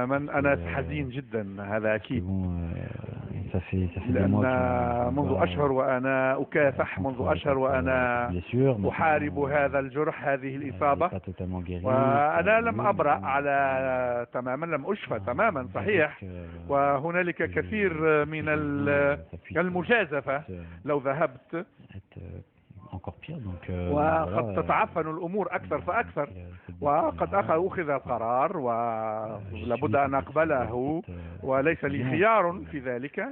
تماما. أنا حزين جدا، هذا أكيد، لأن منذ أشهر وأنا أكافح، منذ أشهر وأنا أحارب هذا الجرح، هذه الإصابة، وأنا لم أبرأ على تماما، لم أشفى تماما صحيح، وهنالك كثير من المجازفة لو ذهبت، وقد تتعفن الأمور أكثر فأكثر، وقد أخذ القرار ولابد أن أقبله وليس لي خيار في ذلك.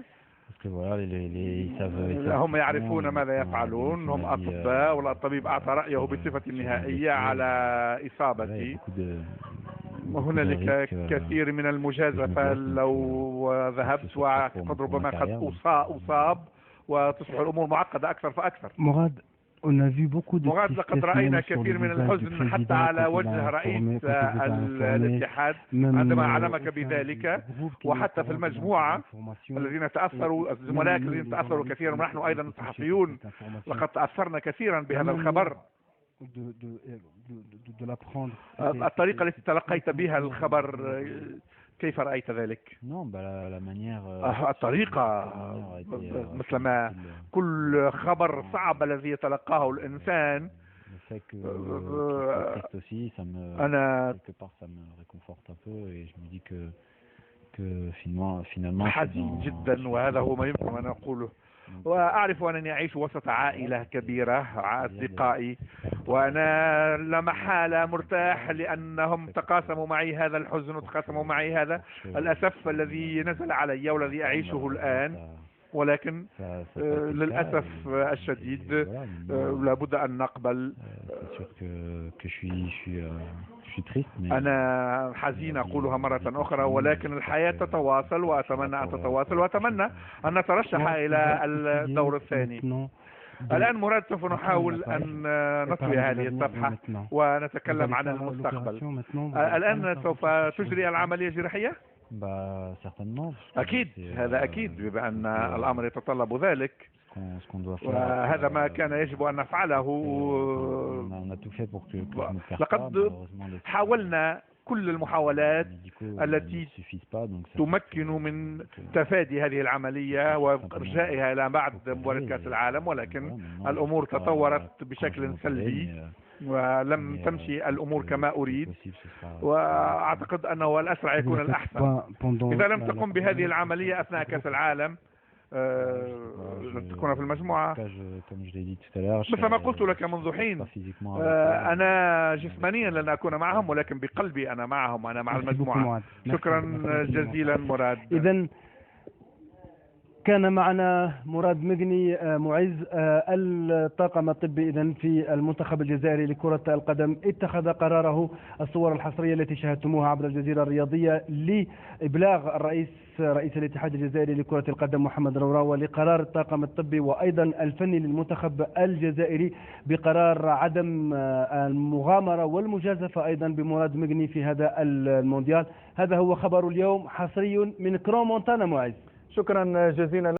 هم يعرفون ماذا يفعلون، هم أطباء، والطبيب أعطى رأيه بصفة نهائية على إصابتي، وهنالك كثير من المجازفة لو ذهبت، وقد ربما قد أصاب وتصبح الأمور معقدة أكثر فأكثر. مراد، لقد رأينا كثير من الحزن حتى على وجه رئيس الاتحاد عندما أعلمك بذلك، وحتى في المجموعة الذين تأثروا، الزملاء الذين تأثروا كثيا، ونحن أيضا الصحفيون لقد تأثرنا كثيرا بهذا الخبر. الطريقة التي تلقيت بها الخبر كيف رأيت ذلك؟ الطريقة مثلما كل خبر صعب الذي يتلقاه الإنسان، أنا حزين جدا، وهذا هو ما يمكن أن أقوله. وأعرف أنني أعيش وسط عائلة كبيرة، أصدقائي، وأنا لا محالة مرتاح لأنهم تقاسموا معي هذا الحزن، وتقاسموا معي هذا الأسف الذي نزل علي والذي أعيشه الآن، ولكن للأسف الشديد لابد أن نقبل. أنا حزين أقولها مرة أخرى، ولكن الحياة تتواصل، وأتمنى أن تتواصل، وأتمنى أن نترشح إلى الدور الثاني. الآن مراد سوف نحاول أن نطوي هذه الصفحة ونتكلم عن المستقبل. الآن سوف تجري العملية الجراحية؟ أكيد، هذا أكيد، بأن الأمر يتطلب ذلك، وهذا ما كان يجب أن نفعله. لقد حاولنا كل المحاولات التي تمكن من تفادي هذه العملية وإرجائها إلى بعد مباراة كأس العالم، ولكن الأمور تطورت بشكل سلبي ولم تمشي الأمور كما أريد، وأعتقد أنه الأسرع يكون الأحسن. إذا لم تقم بهذه العملية أثناء كأس العالم تكون في المجموعة. مثل ما قلت لك منذ حين، أنا جسمانيا لن أكون معهم، ولكن بقلبي أنا معهم، أنا مع المجموعة. شكرا جزيلا مراد. إذن كان معنا مراد مغني معز، الطاقم الطبي إذن في المنتخب الجزائري لكرة القدم، اتخذ قراره. الصور الحصرية التي شاهدتموها عبر الجزيرة الرياضية لإبلاغ رئيس الاتحاد الجزائري لكرة القدم محمد روراوة لقرار الطاقم الطبي وأيضا الفني للمنتخب الجزائري بقرار عدم المغامرة والمجازفة أيضا بمراد مغني في هذا المونديال. هذا هو خبر اليوم حصري من كرون مونتانا. معز، شكرا جزيلا